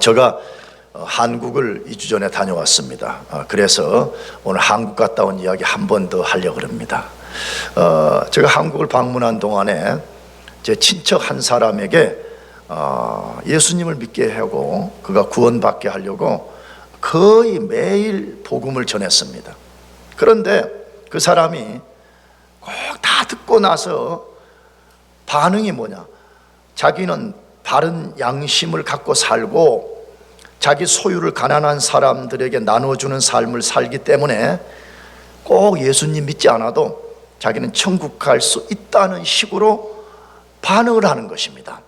제가 한국을 2주 전에 다녀왔습니다. 그래서 오늘 한국 갔다 온 이야기 한 번 더 하려고 합니다. 제가 한국을 방문한 동안에 제 친척 한 사람에게 예수님을 믿게 하고 그가 구원받게 하려고 거의 매일 복음을 전했습니다. 그런데 그 사람이 꼭 다 듣고 나서 반응이 뭐냐? 자기는 바른 양심을 갖고 살고 자기 소유를 가난한 사람들에게 나눠주는 삶을 살기 때문에 꼭 예수님 믿지 않아도 자기는 천국 갈 수 있다는 식으로 반응을 하는 것입니다.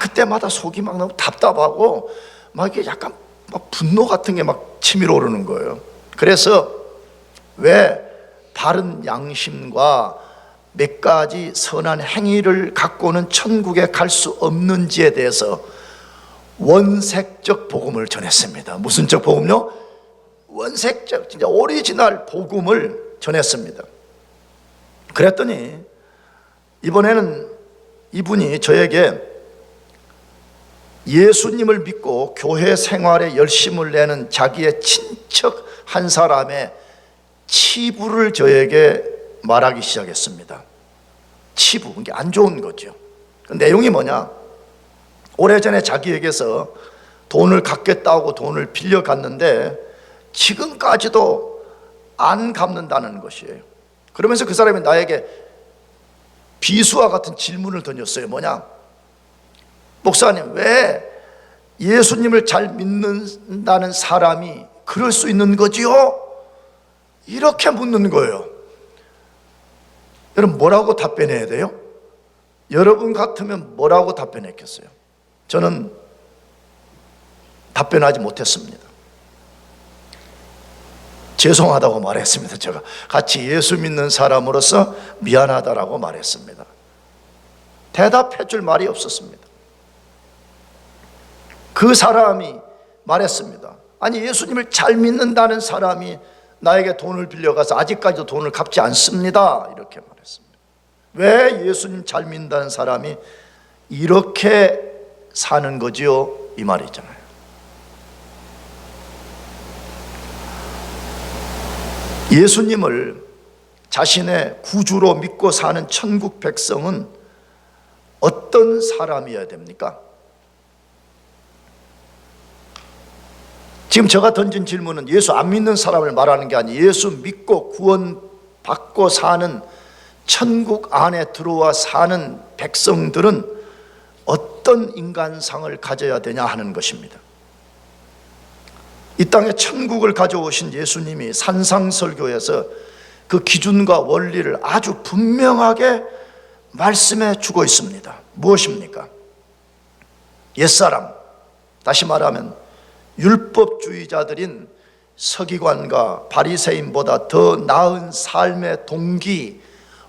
그때마다 속이 막 너무 답답하고 막 이게 약간 막 분노 같은 게 막 치밀어 오르는 거예요. 그래서 왜 바른 양심과 몇 가지 선한 행위를 갖고는 천국에 갈 수 없는지에 대해서 원색적 복음을 전했습니다. 무슨 적 복음요? 원색적, 진짜 오리지널 복음을 전했습니다. 그랬더니 이번에는 이분이 저에게 예수님을 믿고 교회 생활에 열심을 내는 자기의 친척 한 사람의 치부를 저에게 말하기 시작했습니다. 치부, 이게 안 좋은 거죠. 그 내용이 뭐냐? 오래전에 자기에게서 돈을 갚겠다고 돈을 빌려갔는데 지금까지도 안 갚는다는 것이에요. 그러면서 그 사람이 나에게 비수와 같은 질문을 던졌어요. 뭐냐? 목사님, 왜 예수님을 잘 믿는다는 사람이 그럴 수 있는 거지요? 이렇게 묻는 거예요. 여러분, 뭐라고 답변해야 돼요? 여러분 같으면 뭐라고 답변했겠어요? 저는 답변하지 못했습니다. 죄송하다고 말했습니다. 제가 같이 예수 믿는 사람으로서 미안하다라고 말했습니다. 대답해 줄 말이 없었습니다. 그 사람이 말했습니다. 아니, 예수님을 잘 믿는다는 사람이 나에게 돈을 빌려가서 아직까지도 돈을 갚지 않습니다. 이렇게 말했습니다. 왜 예수님 잘 믿는다는 사람이 이렇게 사는 거지요? 이 말이잖아요. 예수님을 자신의 구주로 믿고 사는 천국 백성은 어떤 사람이어야 됩니까? 지금 제가 던진 질문은 예수 안 믿는 사람을 말하는 게 아니에요. 예수 믿고 구원받고 사는 천국 안에 들어와 사는 백성들은 어떤 인간상을 가져야 되냐 하는 것입니다. 이 땅에 천국을 가져오신 예수님이 산상설교에서 그 기준과 원리를 아주 분명하게 말씀해 주고 있습니다. 무엇입니까? 옛사람, 다시 말하면 율법주의자들인 서기관과 바리새인보다 더 나은 삶의 동기,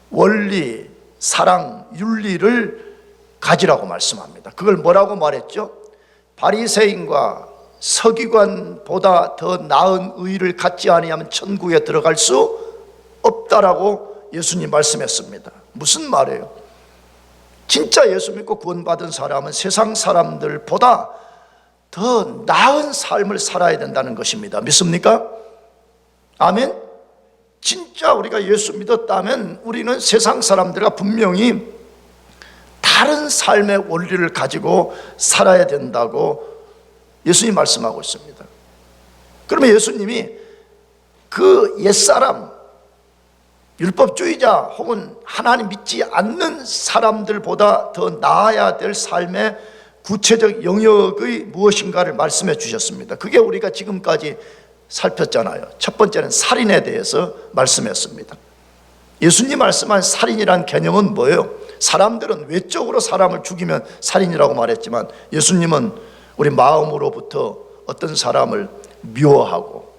원리, 사랑, 윤리를 가지라고 말씀합니다. 그걸 뭐라고 말했죠? 바리새인과 서기관보다 더 나은 의를 갖지 아니하면 천국에 들어갈 수 없다라고 예수님 말씀했습니다. 무슨 말이에요? 진짜 예수 믿고 구원받은 사람은 세상 사람들보다 더 나은 삶을 살아야 된다는 것입니다. 믿습니까? 아멘? 진짜 우리가 예수 믿었다면 우리는 세상 사람들과 분명히 다른 삶의 원리를 가지고 살아야 된다고 예수님이 말씀하고 있습니다. 그러면 예수님이 그 옛사람, 율법주의자 혹은 하나님 믿지 않는 사람들보다 더 나아야 될 삶의 구체적 영역의 무엇인가를 말씀해 주셨습니다. 그게 우리가 지금까지 살폈잖아요. 첫 번째는 살인에 대해서 말씀했습니다. 예수님 말씀한 살인이란 개념은 뭐예요? 사람들은 외적으로 사람을 죽이면 살인이라고 말했지만 예수님은 우리 마음으로부터 어떤 사람을 미워하고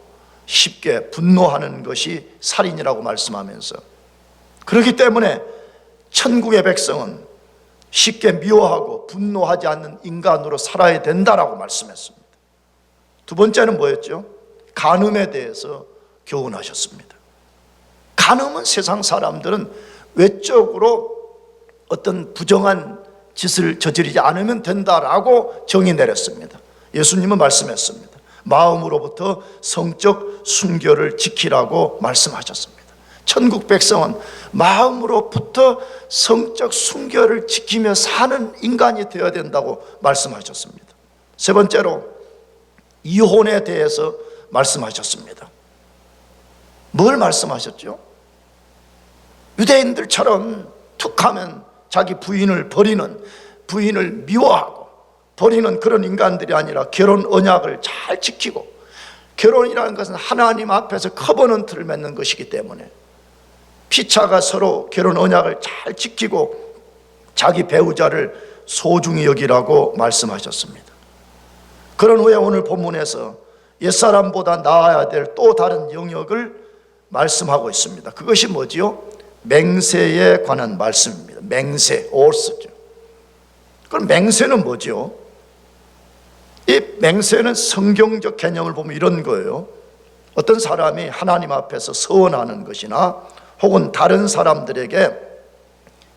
쉽게 분노하는 것이 살인이라고 말씀하면서, 그렇기 때문에 천국의 백성은 쉽게 미워하고 분노하지 않는 인간으로 살아야 된다라고 말씀했습니다. 두 번째는 뭐였죠? 간음에 대해서 교훈하셨습니다. 간음은 세상 사람들은 외적으로 어떤 부정한 짓을 저지르지 않으면 된다라고 정의 내렸습니다. 예수님은 말씀했습니다. 마음으로부터 성적 순결을 지키라고 말씀하셨습니다. 천국 백성은 마음으로부터 성적 순결을 지키며 사는 인간이 되어야 된다고 말씀하셨습니다. 세 번째로 이혼에 대해서 말씀하셨습니다. 뭘 말씀하셨죠? 유대인들처럼 툭하면 자기 부인을 버리는, 부인을 미워하고 버리는 그런 인간들이 아니라 결혼 언약을 잘 지키고, 결혼이라는 것은 하나님 앞에서 커버넌트를 맺는 것이기 때문에 피차가 서로 결혼 언약을 잘 지키고 자기 배우자를 소중히 여기라고 말씀하셨습니다. 그런 후에 오늘 본문에서 옛사람보다 나아야 될 또 다른 영역을 말씀하고 있습니다. 그것이 뭐지요? 맹세에 관한 말씀입니다. 맹세, 오스죠. 그럼 맹세는 뭐죠? 이 맹세는 성경적 개념을 보면 이런 거예요. 어떤 사람이 하나님 앞에서 서원하는 것이나 혹은 다른 사람들에게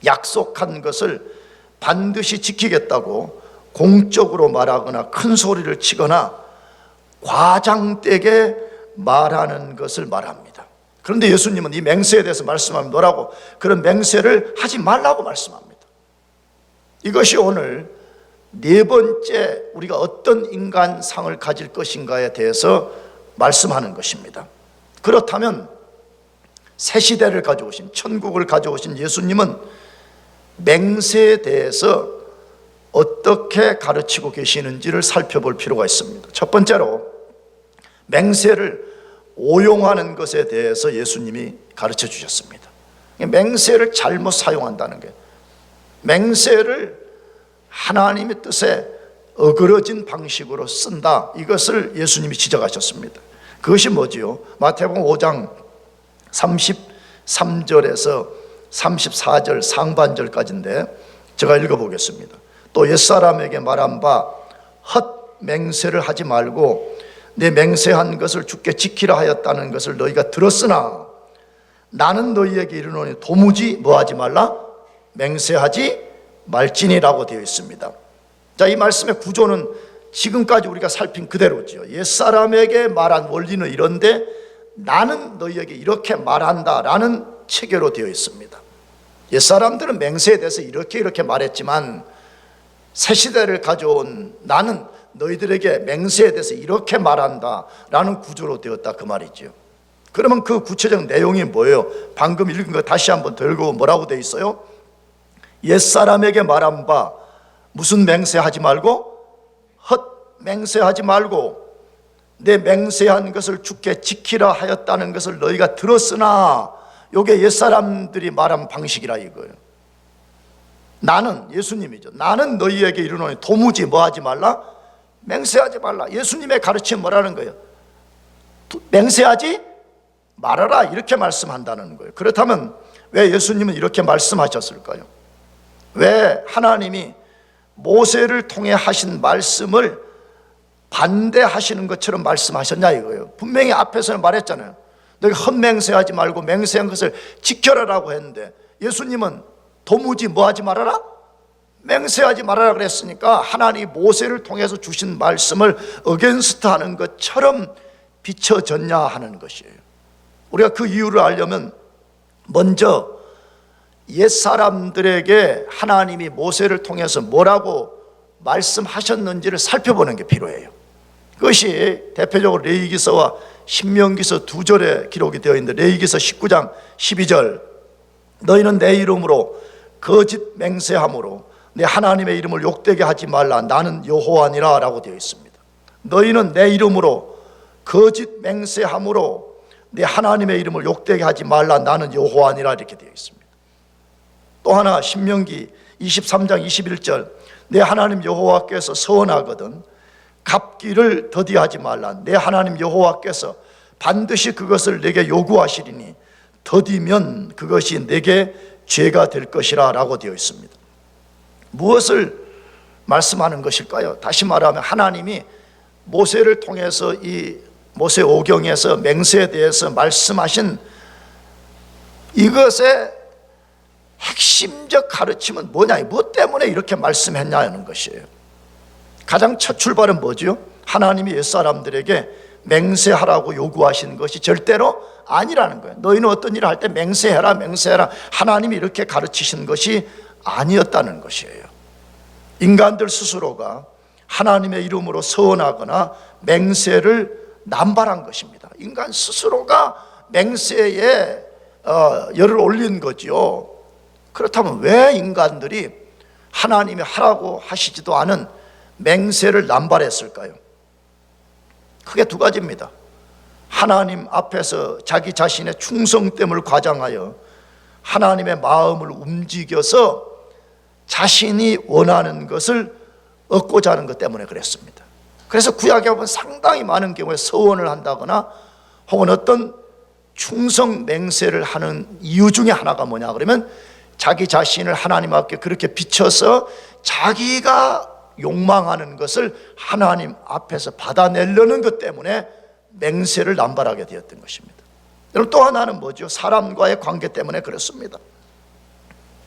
약속한 것을 반드시 지키겠다고 공적으로 말하거나 큰 소리를 치거나 과장되게 말하는 것을 말합니다. 그런데 예수님은 이 맹세에 대해서 말씀하면 뭐라고? 그런 맹세를 하지 말라고 말씀합니다. 이것이 오늘 네 번째 우리가 어떤 인간상을 가질 것인가에 대해서 말씀하는 것입니다. 그렇다면 새 시대를 가져오신, 천국을 가져오신 예수님은 맹세에 대해서 어떻게 가르치고 계시는지를 살펴볼 필요가 있습니다. 첫 번째로 맹세를 오용하는 것에 대해서 예수님이 가르쳐 주셨습니다. 맹세를 잘못 사용한다는 게, 맹세를 하나님의 뜻에 어그러진 방식으로 쓴다, 이것을 예수님이 지적하셨습니다. 그것이 뭐지요? 마태복음 5장 33절에서 34절 상반절까지인데 제가 읽어보겠습니다. 또 옛사람에게 말한 바 헛맹세를 하지 말고 내 맹세한 것을 주께 지키라 하였다는 것을 너희가 들었으나 나는 너희에게 이르노니 도무지 뭐하지 말라? 맹세하지 말지니라고 되어 있습니다. 자, 이 말씀의 구조는 지금까지 우리가 살핀 그대로죠. 옛사람에게 말한 원리는 이런데 나는 너희에게 이렇게 말한다라는 체계로 되어 있습니다. 옛사람들은 맹세에 대해서 이렇게 말했지만 새시대를 가져온 나는 너희들에게 맹세에 대해서 이렇게 말한다라는 구조로 되었다, 그 말이죠. 그러면 그 구체적 내용이 뭐예요? 방금 읽은 거 다시 한번 더 읽어보면 뭐라고 되어 있어요? 옛사람에게 말한 바 무슨 맹세하지 말고? 헛 맹세하지 말고 내 맹세한 것을 주께 지키라 하였다는 것을 너희가 들었으나, 이게 옛사람들이 말한 방식이라 이거예요. 나는, 예수님이죠. 나는 너희에게 이르노니 도무지 뭐하지 말라? 맹세하지 말라. 예수님의 가르침은 뭐라는 거예요? 맹세하지 말아라, 이렇게 말씀한다는 거예요. 그렇다면 왜 예수님은 이렇게 말씀하셨을까요? 왜 하나님이 모세를 통해 하신 말씀을 반대하시는 것처럼 말씀하셨냐 이거예요. 분명히 앞에서는 말했잖아요. 너희 헛맹세하지 말고 맹세한 것을 지켜라라고 했는데 예수님은 도무지 뭐하지 말아라? 맹세하지 말아라 그랬으니까 하나님이 모세를 통해서 주신 말씀을 어겐스트 하는 것처럼 비춰졌냐 하는 것이에요. 우리가 그 이유를 알려면 먼저 옛사람들에게 하나님이 모세를 통해서 뭐라고 말씀하셨는지를 살펴보는 게 필요해요. 그것이 대표적으로 레위기서와 신명기서 두 절에 기록이 되어 있는데, 레위기서 19장 12절 너희는 내 이름으로 거짓 맹세함으로 내 하나님의 이름을 욕되게 하지 말라, 나는 여호와니라 라고 되어 있습니다. 너희는 내 이름으로 거짓 맹세함으로 내 하나님의 이름을 욕되게 하지 말라, 나는 여호와니라 이렇게 되어 있습니다. 또 하나 신명기 23장 21절 내 하나님 여호와께서 서원하거든 갚기를 더디하지 말라, 내 하나님 여호와께서 반드시 그것을 내게 요구하시리니 더디면 그것이 내게 죄가 될 것이라 라고 되어 있습니다. 무엇을 말씀하는 것일까요? 다시 말하면 하나님이 모세를 통해서 이 모세 오경에서 맹세에 대해서 말씀하신 이것의 핵심적 가르침은 뭐냐, 뭐 때문에 이렇게 말씀했냐는 것이에요. 가장 첫 출발은 뭐죠? 하나님이 옛사람들에게 맹세하라고 요구하시는 것이 절대로 아니라는 거예요. 너희는 어떤 일을 할 때 맹세해라, 맹세해라, 하나님이 이렇게 가르치신 것이 아니었다는 것이에요. 인간들 스스로가 하나님의 이름으로 서원하거나 맹세를 남발한 것입니다. 인간 스스로가 맹세에 열을 올린 거지요. 그렇다면 왜 인간들이 하나님이 하라고 하시지도 않은 맹세를 남발했을까요? 크게 두 가지입니다. 하나님 앞에서 자기 자신의 충성됨을 과장하여 하나님의 마음을 움직여서 자신이 원하는 것을 얻고자 하는 것 때문에 그랬습니다. 그래서 구약에 보면 상당히 많은 경우에 서원을 한다거나 혹은 어떤 충성 맹세를 하는 이유 중에 하나가 뭐냐 그러면 자기 자신을 하나님 앞에 그렇게 비춰서 자기가 욕망하는 것을 하나님 앞에서 받아내려는 것 때문에 맹세를 남발하게 되었던 것입니다. 여러분, 또 하나는 뭐죠? 사람과의 관계 때문에 그렇습니다.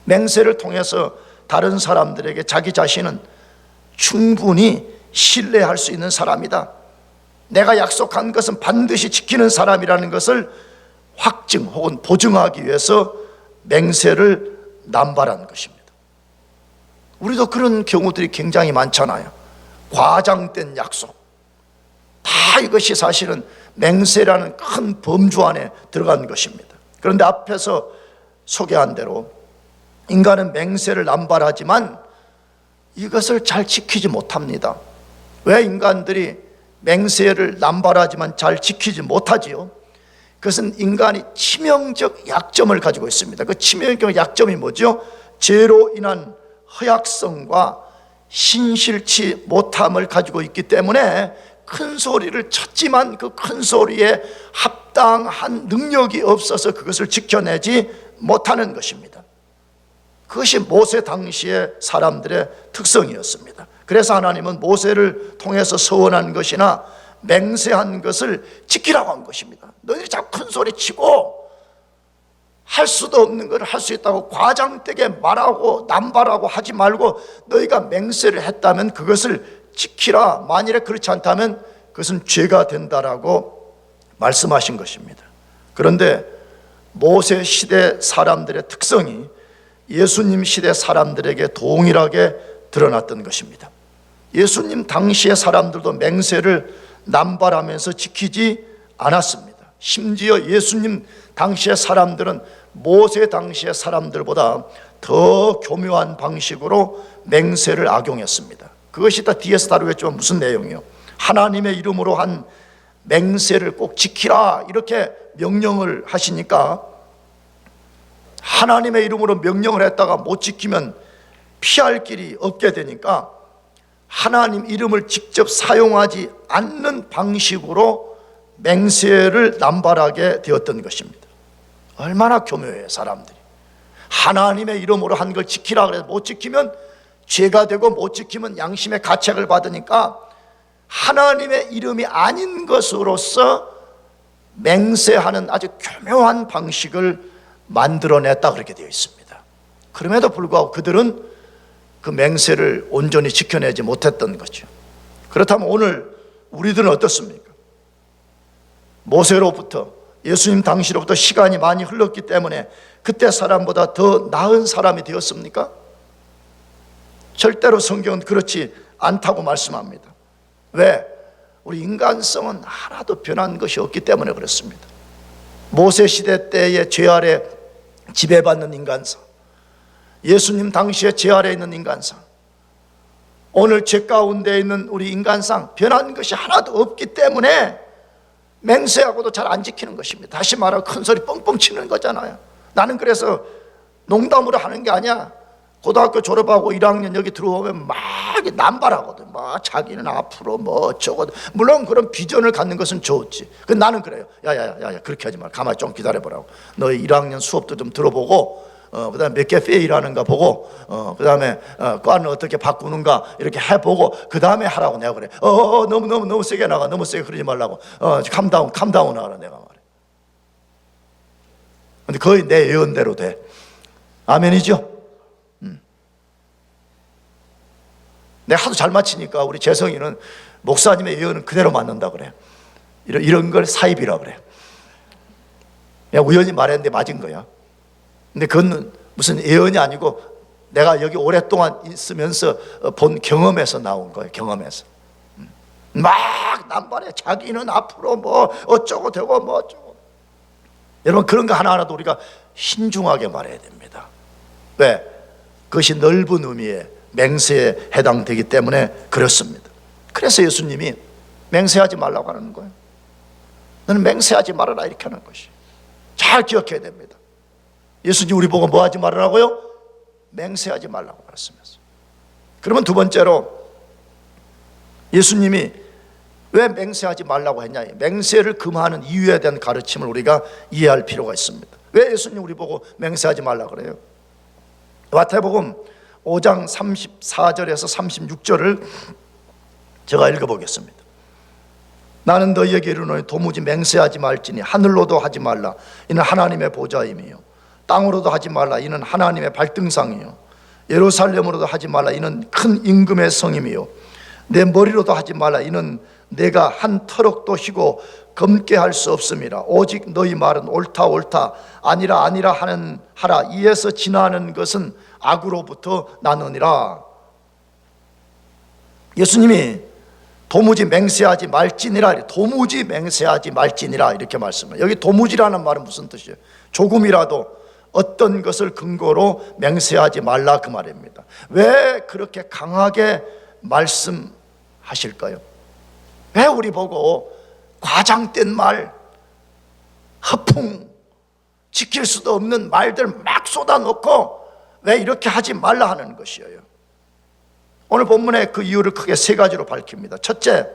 맹세를 통해서 다른 사람들에게 자기 자신은 충분히 신뢰할 수 있는 사람이다, 내가 약속한 것은 반드시 지키는 사람이라는 것을 확증 혹은 보증하기 위해서 맹세를 남발한 것입니다. 우리도 그런 경우들이 굉장히 많잖아요. 과장된 약속, 다 이것이 사실은 맹세라는 큰 범주 안에 들어간 것입니다. 그런데 앞에서 소개한 대로 인간은 맹세를 남발하지만 이것을 잘 지키지 못합니다. 왜 인간들이 맹세를 남발하지만 잘 지키지 못하지요? 그것은 인간이 치명적 약점을 가지고 있습니다. 그 치명적 약점이 뭐죠? 죄로 인한 허약성과 신실치 못함을 가지고 있기 때문에 큰 소리를 쳤지만 그 큰 소리에 합당한 능력이 없어서 그것을 지켜내지 못하는 것입니다. 그것이 모세 당시의 사람들의 특성이었습니다. 그래서 하나님은 모세를 통해서 서원한 것이나 맹세한 것을 지키라고 한 것입니다. 너희들이 자꾸 큰 소리 치고 할 수도 없는 걸 할 수 있다고 과장되게 말하고 남발하고 하지 말고 너희가 맹세를 했다면 그것을 지키라, 만일에 그렇지 않다면 그것은 죄가 된다라고 말씀하신 것입니다. 그런데 모세 시대 사람들의 특성이 예수님 시대 사람들에게 동일하게 드러났던 것입니다. 예수님 당시의 사람들도 맹세를 남발하면서 지키지 않았습니다. 심지어 예수님 당시의 사람들은 모세 당시의 사람들보다 더 교묘한 방식으로 맹세를 악용했습니다. 그것이 다 뒤에서 다루겠지만 무슨 내용이요? 하나님의 이름으로 한 맹세를 꼭 지키라 이렇게 명령을 하시니까 하나님의 이름으로 명령을 했다가 못 지키면 피할 길이 없게 되니까 하나님 이름을 직접 사용하지 않는 방식으로 맹세를 남발하게 되었던 것입니다. 얼마나 교묘해요, 사람들이. 하나님의 이름으로 한 걸 지키라 그래서 못 지키면 죄가 되고 못 지키면 양심의 가책을 받으니까 하나님의 이름이 아닌 것으로서 맹세하는 아주 교묘한 방식을 만들어냈다 그렇게 되어 있습니다. 그럼에도 불구하고 그들은 그 맹세를 온전히 지켜내지 못했던 거죠. 그렇다면 오늘 우리들은 어떻습니까? 모세로부터 예수님 당시로부터 시간이 많이 흘렀기 때문에 그때 사람보다 더 나은 사람이 되었습니까? 절대로 성경은 그렇지 않다고 말씀합니다. 왜? 우리 인간성은 하나도 변한 것이 없기 때문에 그렇습니다. 모세 시대 때의 죄 아래 지배받는 인간성, 예수님 당시에 죄 아래 있는 인간성, 오늘 죄 가운데 있는 우리 인간상 변한 것이 하나도 없기 때문에 맹세하고도 잘 안 지키는 것입니다. 다시 말하면 큰 소리 뻥뻥 치는 거잖아요. 나는 그래서 농담으로 하는 게 아니야. 고등학교 졸업하고 1학년 여기 들어오면 막 남발하거든. 막 자기는 앞으로 뭐 어쩌고. 물론 그런 비전을 갖는 것은 좋지. 근데 나는 그래요. 야야야 그렇게 하지 마. 가만히 좀 기다려보라고. 너희 1학년 수업도 좀 들어보고 그 다음에 몇 개 페일하는가 보고 그 다음에 과는 어떻게 바꾸는가 이렇게 해보고 그 다음에 하라고 내가 그래. 너무 세게 나가. 너무 세게 그러지 말라고. 캄다운 하라 내가 말해. 근데 거의 내 예언대로 돼. 아멘이죠? 내가 하도 잘 맞히니까 우리 재성이는 목사님의 예언은 그대로 맞는다 그래. 이런 걸 사입이라 그래. 그냥 우연히 말했는데 맞은 거야. 근데 그건 무슨 예언이 아니고 내가 여기 오랫동안 있으면서 본 경험에서 나온 거예요. 경험에서. 막 남발해. 자기는 앞으로 뭐 어쩌고 되고 뭐 어쩌고. 여러분, 그런 거 하나하나도 우리가 신중하게 말해야 됩니다. 왜? 그것이 넓은 의미의 맹세에 해당되기 때문에 그렇습니다. 그래서 예수님이 맹세하지 말라고 하는 거예요. 너는 맹세하지 말아라 이렇게 하는 것이. 잘 기억해야 됩니다. 예수님 우리 보고 뭐 하지 말으라고요? 맹세하지 말라고 말씀했어요. 그러면 두 번째로 예수님이 왜 맹세하지 말라고 했냐, 맹세를 금하는 이유에 대한 가르침을 우리가 이해할 필요가 있습니다. 왜 예수님 우리 보고 맹세하지 말라고 그래요? 마태복음 5장 34절에서 36절을 제가 읽어보겠습니다. 나는 너희에게 이르노니 도무지 맹세하지 말지니 하늘로도 하지 말라 이는 하나님의 보좌임이요 땅으로도 하지 말라 이는 하나님의 발등상이요 예루살렘으로도 하지 말라 이는 큰 임금의 성임이요 내 머리로도 하지 말라 이는 내가 한 터럭도 희고 검게 할 수 없음이라. 오직 너희 말은 옳다 옳다 아니라 아니라 하라. 이에서 지나는 것은 악으로부터 나느니라. 예수님이 도무지 맹세하지 말지니라, 도무지 맹세하지 말지니라 이렇게 말씀해요. 여기 도무지라는 말은 무슨 뜻이에요? 조금이라도 어떤 것을 근거로 맹세하지 말라 그 말입니다. 왜 그렇게 강하게 말씀하실까요? 왜 우리 보고 과장된 말, 허풍, 지킬 수도 없는 말들 막 쏟아놓고 왜 이렇게 하지 말라 하는 것이에요? 오늘 본문에 그 이유를 크게 세 가지로 밝힙니다. 첫째,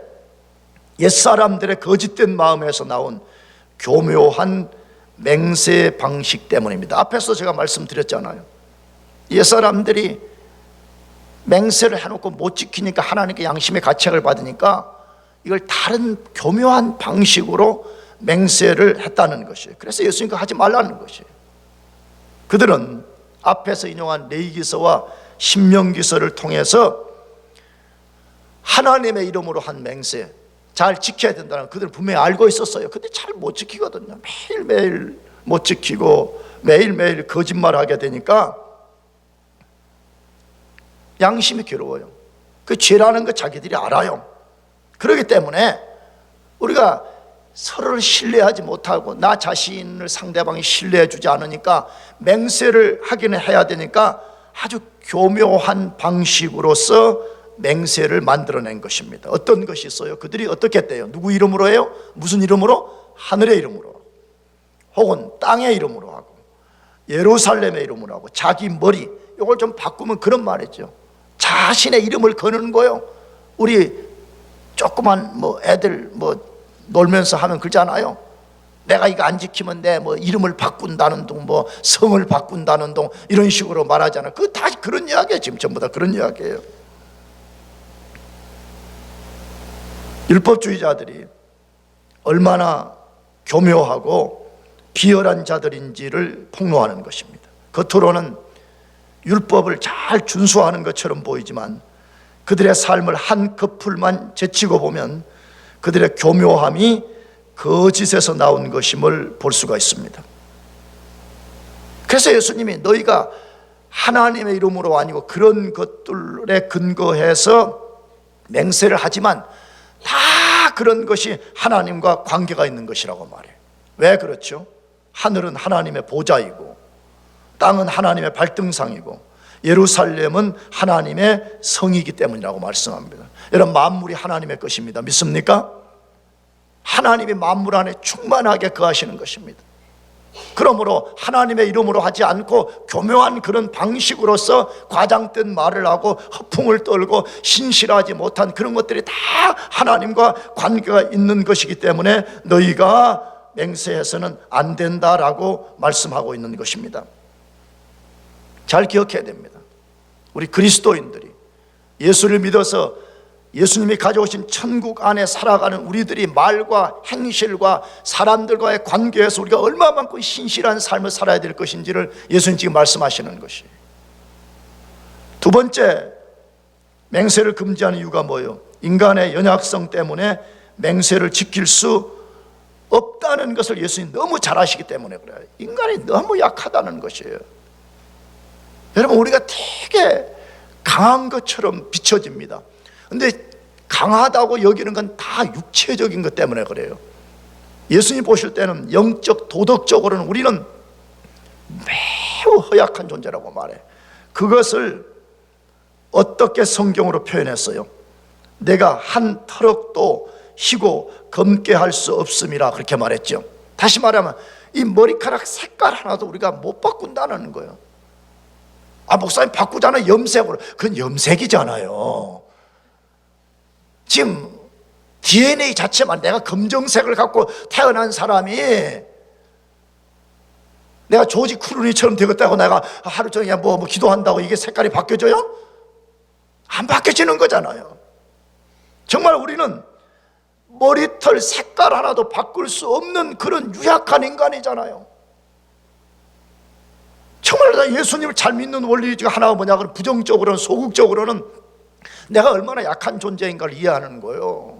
옛사람들의 거짓된 마음에서 나온 교묘한 맹세 방식 때문입니다. 앞에서 제가 말씀드렸잖아요. 옛사람들이 맹세를 해놓고 못 지키니까 하나님께 양심의 가책을 받으니까 이걸 다른 교묘한 방식으로 맹세를 했다는 것이에요. 그래서 예수님과 하지 말라는 것이에요. 그들은 앞에서 인용한 레위기서와 신명기서를 통해서 하나님의 이름으로 한 맹세 잘 지켜야 된다는 걸 그들은 분명히 알고 있었어요. 근데 잘 못 지키거든요. 매일매일 못 지키고 매일매일 거짓말하게 되니까 양심이 괴로워요. 그 죄라는 거 자기들이 알아요. 그렇기 때문에 우리가 서로를 신뢰하지 못하고 나 자신을 상대방이 신뢰해 주지 않으니까 맹세를 하기는 해야 되니까 아주 교묘한 방식으로서 맹세를 만들어낸 것입니다. 어떤 것이 있어요? 그들이 어떻게 했대요? 누구 이름으로 해요? 무슨 이름으로? 하늘의 이름으로 혹은 땅의 이름으로 하고 예루살렘의 이름으로 하고 자기 머리 이걸 좀 바꾸면 그런 말이죠. 자신의 이름을 거는 거예요. 우리 조그만 뭐 애들 뭐 놀면서 하면 그러잖아요. 내가 이거 안 지키면 내 뭐 이름을 바꾼다는 둥, 뭐 성을 바꾼다는 둥 이런 식으로 말하잖아요. 그 다 그런 이야기예요. 지금 전부 다 그런 이야기예요. 율법주의자들이 얼마나 교묘하고 비열한 자들인지를 폭로하는 것입니다. 겉으로는 율법을 잘 준수하는 것처럼 보이지만 그들의 삶을 한 커플만 제치고 보면 그들의 교묘함이 거짓에서 나온 것임을 볼 수가 있습니다. 그래서 예수님이 너희가 하나님의 이름으로 아니고 그런 것들에 근거해서 맹세를 하지만 다 그런 것이 하나님과 관계가 있는 것이라고 말해요. 왜 그렇죠? 하늘은 하나님의 보좌이고 땅은 하나님의 발등상이고 예루살렘은 하나님의 성이기 때문이라고 말씀합니다. 여러분, 만물이 하나님의 것입니다. 믿습니까? 하나님이 만물 안에 충만하게 거하시는 것입니다. 그러므로 하나님의 이름으로 하지 않고 교묘한 그런 방식으로서 과장된 말을 하고 허풍을 떨고 신실하지 못한 그런 것들이 다 하나님과 관계가 있는 것이기 때문에 너희가 맹세해서는 안 된다라고 말씀하고 있는 것입니다. 잘 기억해야 됩니다. 우리 그리스도인들이 예수를 믿어서 예수님이 가져오신 천국 안에 살아가는 우리들이 말과 행실과 사람들과의 관계에서 우리가 얼마만큼 신실한 삶을 살아야 될 것인지를 예수님 지금 말씀하시는 것이에요. 두 번째, 맹세를 금지하는 이유가 뭐예요? 인간의 연약성 때문에 맹세를 지킬 수 없다는 것을 예수님 너무 잘 아시기 때문에 그래요. 인간이 너무 약하다는 것이에요. 여러분, 우리가 되게 강한 것처럼 비춰집니다. 근데 강하다고 여기는 건 다 육체적인 것 때문에 그래요. 예수님 보실 때는 영적, 도덕적으로는 우리는 매우 허약한 존재라고 말해. 그것을 어떻게 성경으로 표현했어요? 내가 한 터럭도 희고 검게 할 수 없음이라 그렇게 말했죠. 다시 말하면 이 머리카락 색깔 하나도 우리가 못 바꾼다는 거예요. 목사님 바꾸잖아요, 염색으로. 그건 염색이잖아요. 지금 DNA 자체만, 내가 검정색을 갖고 태어난 사람이 내가 조지 클루니처럼 되겠다고 내가 하루 종일 뭐 기도한다고 이게 색깔이 바뀌어져요? 안 바뀌어지는 거잖아요. 정말 우리는 머리털 색깔 하나도 바꿀 수 없는 그런 유약한 인간이잖아요. 정말 예수님을 잘 믿는 원리 중에 하나가 뭐냐, 그럼 부정적으로는, 소극적으로는 내가 얼마나 약한 존재인가를 이해하는 거예요.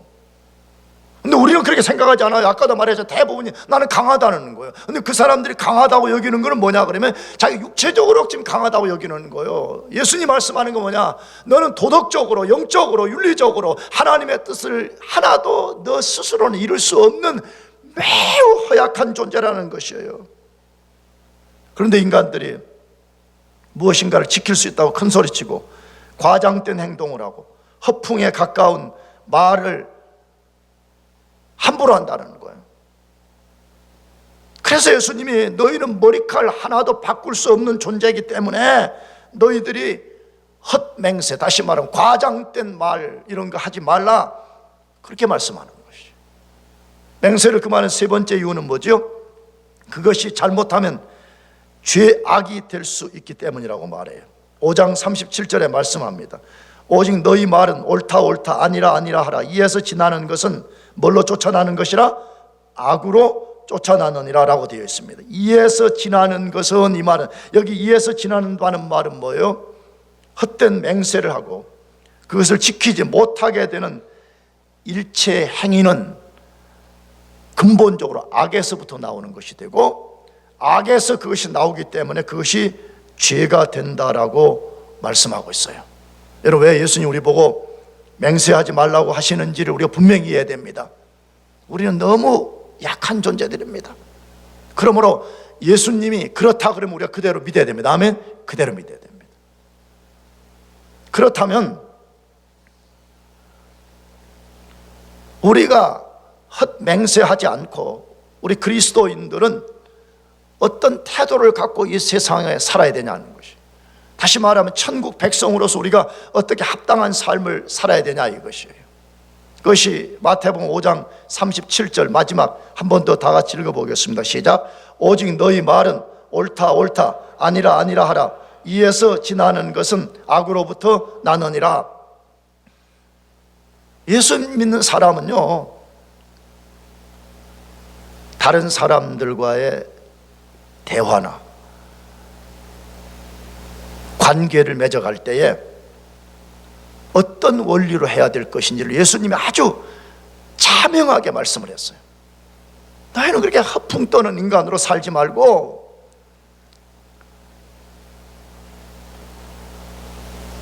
근데 우리는 그렇게 생각하지 않아요. 아까도 말했죠. 대부분이 나는 강하다는 거예요. 근데 그 사람들이 강하다고 여기는 거는 뭐냐 그러면 자기 육체적으로 지금 강하다고 여기는 거예요. 예수님 말씀하는 거 뭐냐, 너는 도덕적으로, 영적으로, 윤리적으로 하나님의 뜻을 하나도 너 스스로는 이룰 수 없는 매우 허약한 존재라는 것이에요. 그런데 인간들이 무엇인가를 지킬 수 있다고 큰 소리치고 과장된 행동을 하고 허풍에 가까운 말을 함부로 한다는 거예요. 그래서 예수님이 너희는 머리칼 하나도 바꿀 수 없는 존재이기 때문에 너희들이 헛맹세, 다시 말하면 과장된 말 이런 거 하지 말라, 그렇게 말씀하는 것이죠. 맹세를 금하는 세 번째 이유는 뭐죠? 그것이 잘못하면 죄악이 될 수 있기 때문이라고 말해요. 5장 37절에 말씀합니다. 오직 너희 말은 옳다 옳다 아니라 아니라 하라. 이에서 지나는 것은 뭘로 쫓아나는 것이라? 악으로 쫓아나느니라 라고 되어 있습니다. 이에서 지나는 것은, 이 말은, 여기 이에서 지나는다는 말은 뭐예요? 헛된 맹세를 하고 그것을 지키지 못하게 되는 일체 행위는 근본적으로 악에서부터 나오는 것이 되고, 악에서 그것이 나오기 때문에 그것이 죄가 된다라고 말씀하고 있어요. 여러분, 왜 예수님 우리 보고 맹세하지 말라고 하시는지를 우리가 분명히 이해해야 됩니다. 우리는 너무 약한 존재들입니다. 그러므로 예수님이 그렇다 그러면 우리가 그대로 믿어야 됩니다. 아멘? 그대로 믿어야 됩니다. 그렇다면 우리가 헛맹세하지 않고 우리 그리스도인들은 어떤 태도를 갖고 이 세상에 살아야 되냐는 것이, 다시 말하면 천국 백성으로서 우리가 어떻게 합당한 삶을 살아야 되냐 이것이에요. 그것이 마태복음 5장 37절 마지막 한 번 더 다 같이 읽어보겠습니다. 시작. 오직 너희 말은 옳다 옳다 아니라 아니라 하라. 이에서 지나는 것은 악으로부터 나느니라. 예수 믿는 사람은요, 다른 사람들과의 대화나 관계를 맺어갈 때에 어떤 원리로 해야 될 것인지를 예수님이 아주 자명하게 말씀을 했어요. 너희는 그렇게 허풍 떠는 인간으로 살지 말고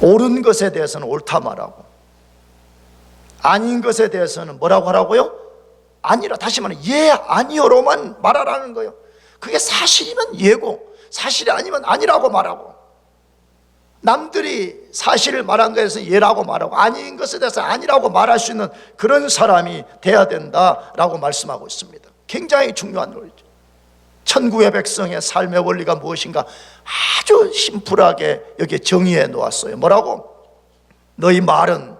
옳은 것에 대해서는 옳다 말하고 아닌 것에 대해서는 뭐라고 하라고요? 아니라, 다시 말하면 예 아니요로만 말하라는 거예요. 그게 사실이면 예고, 사실이 아니면 아니라고 말하고, 남들이 사실을 말한 것에서 예라고 말하고 아닌 것에 대해서 아니라고 말할 수 있는 그런 사람이 돼야 된다라고 말씀하고 있습니다. 굉장히 중요한 원리죠. 천국의 백성의 삶의 원리가 무엇인가 아주 심플하게 여기에 정의해 놓았어요. 뭐라고? 너희 말은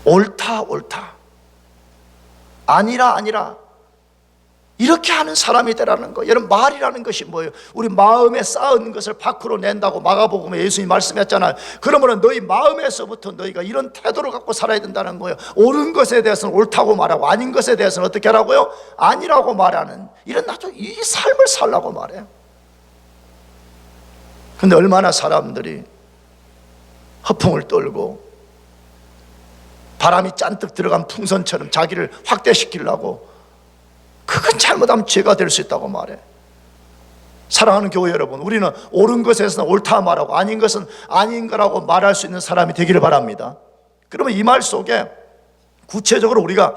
옳다 옳다 아니라 아니라, 이렇게 하는 사람이 되라는 거예요. 여러분, 말이라는 것이 뭐예요? 우리 마음에 쌓은 것을 밖으로 낸다고 마가복음에 예수님이 말씀했잖아요. 그러면 너희 마음에서부터 너희가 이런 태도를 갖고 살아야 된다는 거예요. 옳은 것에 대해서는 옳다고 말하고 아닌 것에 대해서는 어떻게 하라고요? 아니라고 말하는, 이런 아주 이 삶을 살라고 말해요. 근데 얼마나 사람들이 허풍을 떨고 바람이 잔뜩 들어간 풍선처럼 자기를 확대시키려고, 그건 잘못하면 죄가 될 수 있다고 말해. 사랑하는 교회 여러분, 우리는 옳은 것에서는 옳다 말하고 아닌 것은 아닌 거라고 말할 수 있는 사람이 되기를 바랍니다. 그러면 이 말 속에 구체적으로 우리가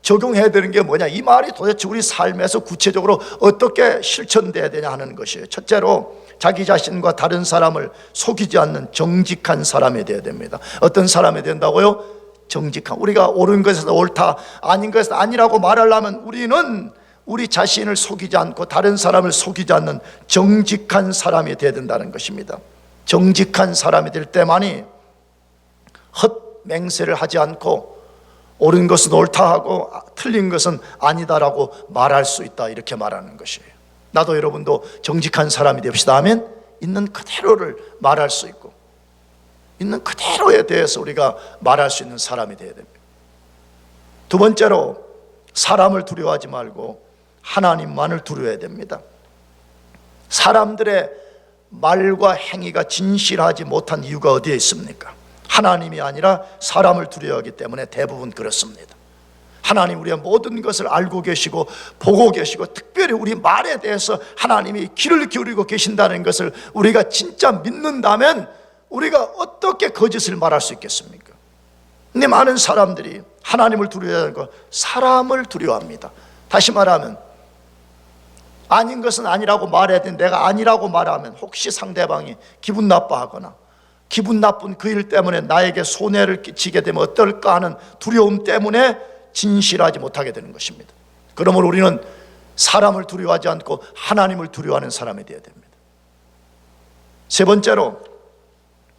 적용해야 되는 게 뭐냐, 이 말이 도대체 우리 삶에서 구체적으로 어떻게 실천돼야 되냐 하는 것이에요. 첫째로 자기 자신과 다른 사람을 속이지 않는 정직한 사람이 되어야 됩니다. 어떤 사람이 된다고요? 정직한. 우리가 옳은 것에서 옳다, 아닌 것에서 아니라고 말하려면 우리는 우리 자신을 속이지 않고 다른 사람을 속이지 않는 정직한 사람이 되어야 된다는 것입니다. 정직한 사람이 될 때만이 헛맹세를 하지 않고 옳은 것은 옳다 하고 틀린 것은 아니다라고 말할 수 있다, 이렇게 말하는 것이에요. 나도 여러분도 정직한 사람이 됩시다 하면 있는 그대로를 말할 수 있고 있는 그대로에 대해서 우리가 말할 수 있는 사람이 되어야 됩니다. 두 번째로, 사람을 두려워하지 말고 하나님만을 두려워해야 됩니다. 사람들의 말과 행위가 진실하지 못한 이유가 어디에 있습니까? 하나님이 아니라 사람을 두려워하기 때문에 대부분 그렇습니다. 하나님 우리의 모든 것을 알고 계시고 보고 계시고, 특별히 우리 말에 대해서 하나님이 귀를 기울이고 계신다는 것을 우리가 진짜 믿는다면 우리가 어떻게 거짓을 말할 수 있겠습니까? 근데 많은 사람들이 하나님을 두려워하는 것, 사람을 두려워합니다. 다시 말하면 아닌 것은 아니라고 말해야 되는데 내가 아니라고 말하면 혹시 상대방이 기분 나빠하거나 기분 나쁜 그 일 때문에 나에게 손해를 끼치게 되면 어떨까 하는 두려움 때문에 진실하지 못하게 되는 것입니다. 그러므로 우리는 사람을 두려워하지 않고 하나님을 두려워하는 사람이 되어야 됩니다. 세 번째로,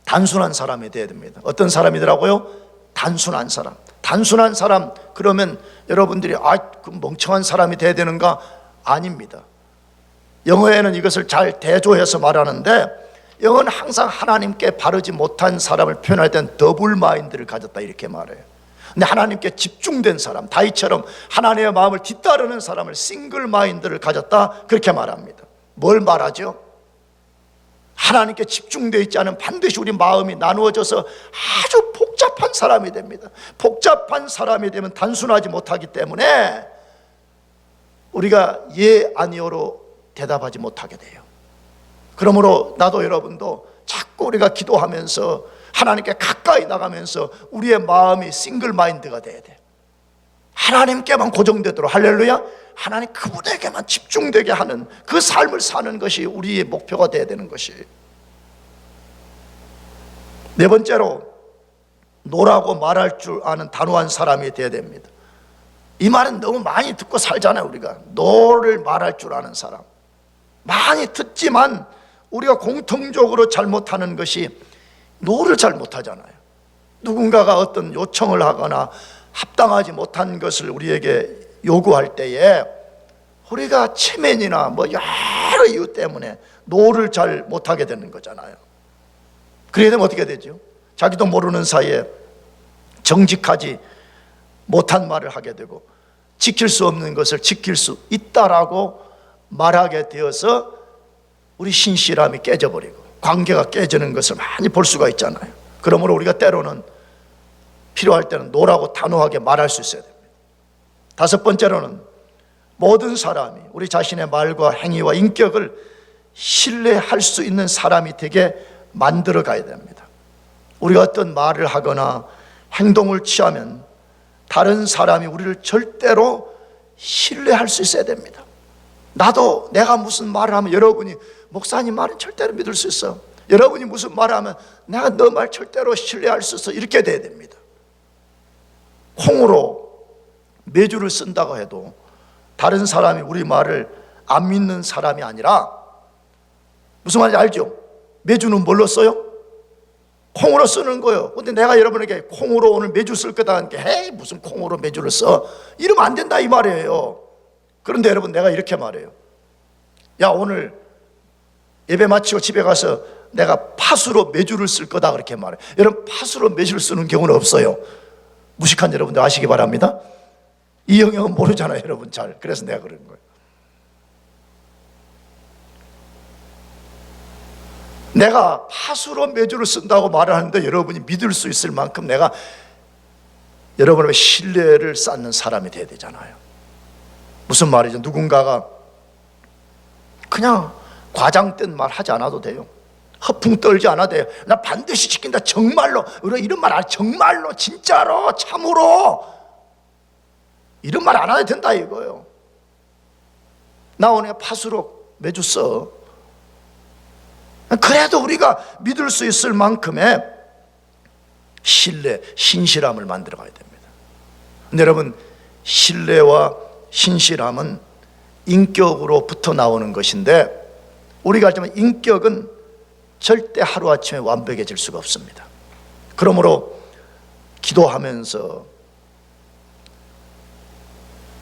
단순한 사람이 되어야 됩니다. 어떤 사람이더라고요? 단순한 사람. 단순한 사람, 그러면 여러분들이 그 멍청한 사람이 되어야 되는가? 아닙니다. 영어에는 이것을 잘 대조해서 말하는데, 영어는 항상 하나님께 바르지 못한 사람을 표현할 땐 더블 마인드를 가졌다, 이렇게 말해요. 근데 하나님께 집중된 사람, 다윗처럼 하나님의 마음을 뒤따르는 사람을 싱글 마인드를 가졌다, 그렇게 말합니다. 뭘 말하죠? 하나님께 집중되어 있지 않으면 반드시 우리 마음이 나누어져서 아주 복잡한 사람이 됩니다. 복잡한 사람이 되면 단순하지 못하기 때문에 우리가 예 아니오로 대답하지 못하게 돼요. 그러므로 나도 여러분도 자꾸 우리가 기도하면서 하나님께 가까이 나가면서 우리의 마음이 싱글 마인드가 돼야 돼요. 하나님께만 고정되도록, 할렐루야, 하나님 그분에게만 집중되게 하는 그 삶을 사는 것이 우리의 목표가 돼야 되는 것이에요. 네 번째로, 노라고 말할 줄 아는 단호한 사람이 돼야 됩니다. 이 말은 너무 많이 듣고 살잖아요. 우리가 노를 말할 줄 아는 사람 많이 듣지만 우리가 공통적으로 잘못하는 것이 노를 잘 못하잖아요. 누군가가 어떤 요청을 하거나 합당하지 못한 것을 우리에게 요구할 때에 우리가 체면이나 뭐 여러 이유 때문에 노를 잘 못하게 되는 거잖아요. 그래야 되면 어떻게 되죠? 자기도 모르는 사이에 정직하지 못한 말을 하게 되고 지킬 수 없는 것을 지킬 수 있다라고 말하게 되어서 우리 신실함이 깨져버리고 관계가 깨지는 것을 많이 볼 수가 있잖아요. 그러므로 우리가 때로는 필요할 때는 노라고 단호하게 말할 수 있어야 됩니다. 다섯 번째로는, 모든 사람이 우리 자신의 말과 행위와 인격을 신뢰할 수 있는 사람이 되게 만들어 가야 됩니다. 우리가 어떤 말을 하거나 행동을 취하면 다른 사람이 우리를 절대로 신뢰할 수 있어야 됩니다. 나도 내가 무슨 말을 하면 여러분이 목사님 말은 절대로 믿을 수 있어, 여러분이 무슨 말을 하면 내가 너 말 절대로 신뢰할 수 있어, 이렇게 돼야 됩니다. 콩으로 메주를 쓴다고 해도 다른 사람이 우리 말을 안 믿는 사람이 아니라, 무슨 말인지 알죠? 메주는 뭘로 써요? 콩으로 쓰는 거예요. 근데 내가 여러분에게 콩으로 오늘 메주 쓸 거다 하니까, 헤이 무슨 콩으로 메주를 써, 이러면 안 된다 이 말이에요. 그런데 여러분, 내가 이렇게 말해요. 야, 오늘 예배 마치고 집에 가서 내가 팥으로 매주를 쓸 거다, 그렇게 말해요. 여러분, 팥으로 매주를 쓰는 경우는 없어요. 무식한 여러분들 아시기 바랍니다. 이 영역은 모르잖아요, 여러분 잘. 그래서 내가 그런 거예요. 내가 팥으로 매주를 쓴다고 말을 하는데 여러분이 믿을 수 있을 만큼 내가 여러분의 신뢰를 쌓는 사람이 돼야 되잖아요. 무슨 말이죠? 누군가가 그냥 과장된 말 하지 않아도 돼요. 허풍 떨지 않아도 돼요. 나 반드시 지킨다, 정말로. 이런 말 안, 정말로, 진짜로, 참으로, 이런 말 안 해도 된다 이거예요. 나 오늘 팥으로 매주 써. 그래도 우리가 믿을 수 있을 만큼의 신뢰, 신실함을 만들어 가야 됩니다. 근데 여러분, 신뢰와 신실함은 인격으로부터 나오는 것인데, 우리가 알지만 인격은 절대 하루아침에 완벽해질 수가 없습니다. 그러므로 기도하면서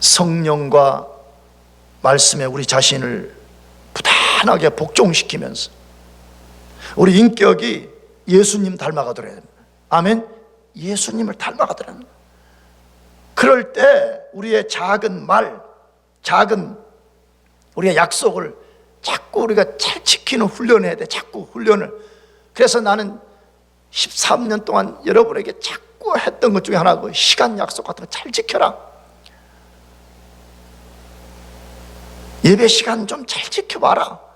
성령과 말씀에 우리 자신을 부단하게 복종시키면서 우리 인격이 예수님 닮아가더라야 됩니다. 아멘. 예수님을 닮아가더라야 됩니다. 그럴 때 우리의 작은 말, 작은 우리의 약속을 자꾸 우리가 잘 지키는 훈련을 해야 돼. 자꾸 훈련을. 그래서 나는 13년 동안 여러분에게 자꾸 했던 것 중에 하나가 시간 약속 같은 거 잘 지켜라. 예배 시간 좀 잘 지켜봐라.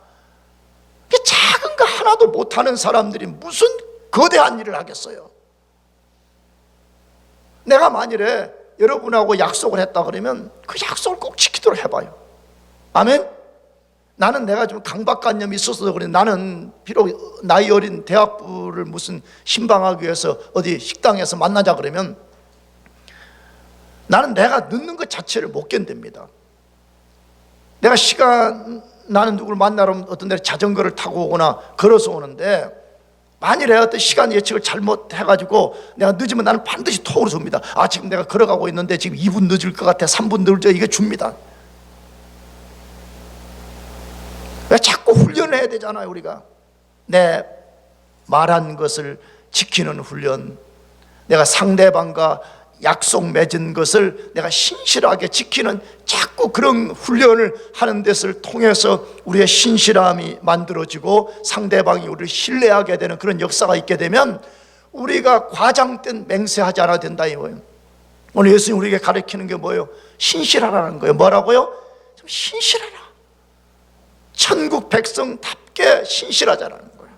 작은 거 하나도 못하는 사람들이 무슨 거대한 일을 하겠어요. 내가 만일에 여러분하고 약속을 했다 그러면 그 약속을 꼭 지키도록 해봐요. 아멘. 나는 내가 좀 강박관념이 있어서 그래. 나는 비록 나이 어린 대학부를 무슨 신방하기 위해서 어디 식당에서 만나자 그러면 나는 내가 늦는 것 자체를 못 견딥니다. 내가 나는 누구를 만나러 어떤 데 자전거를 타고 오거나 걸어서 오는데 만일에 어떤 시간 예측을 잘못해가지고 내가 늦으면 나는 반드시 톡으로 줍니다. 아, 지금 내가 걸어가고 있는데 지금 2분 늦을 것 같아, 3분 늦을 때 이게 줍니다. 왜 자꾸 훈련을 해야 되잖아요. 우리가 내 말한 것을 지키는 훈련, 내가 상대방과 약속 맺은 것을 내가 신실하게 지키는 자꾸 그런 훈련을 하는 것을 통해서 우리의 신실함이 만들어지고 상대방이 우리를 신뢰하게 되는 그런 역사가 있게 되면 우리가 과장된 맹세하지 않아도 된다 이거예요. 오늘 예수님 우리에게 가르치는 게 뭐예요? 신실하라는 거예요. 뭐라고요? 좀 신실하라. 천국 백성답게 신실하자라는 거예요.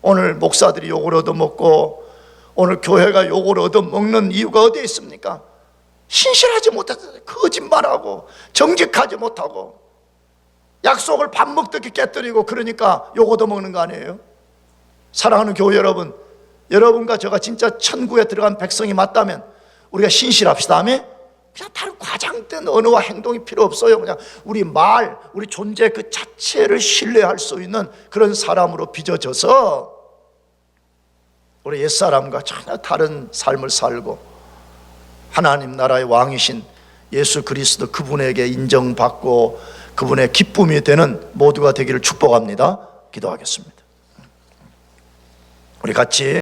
오늘 목사들이 욕을 얻어먹고 오늘 교회가 욕을 얻어먹는 이유가 어디에 있습니까? 신실하지 못해서 거짓말하고 정직하지 못하고 약속을 밥 먹듯이 깨뜨리고 그러니까 욕 얻어먹는 거 아니에요? 사랑하는 교회 여러분, 여러분과 제가 진짜 천국에 들어간 백성이 맞다면 우리가 신실합시다. 아멘? 그냥 다른 과장된 언어와 행동이 필요 없어요. 그냥 우리 말, 우리 존재 그 자체를 신뢰할 수 있는 그런 사람으로 빚어져서 우리 옛사람과 전혀 다른 삶을 살고 하나님 나라의 왕이신 예수 그리스도 그분에게 인정받고 그분의 기쁨이 되는 모두가 되기를 축복합니다. 기도하겠습니다. 우리 같이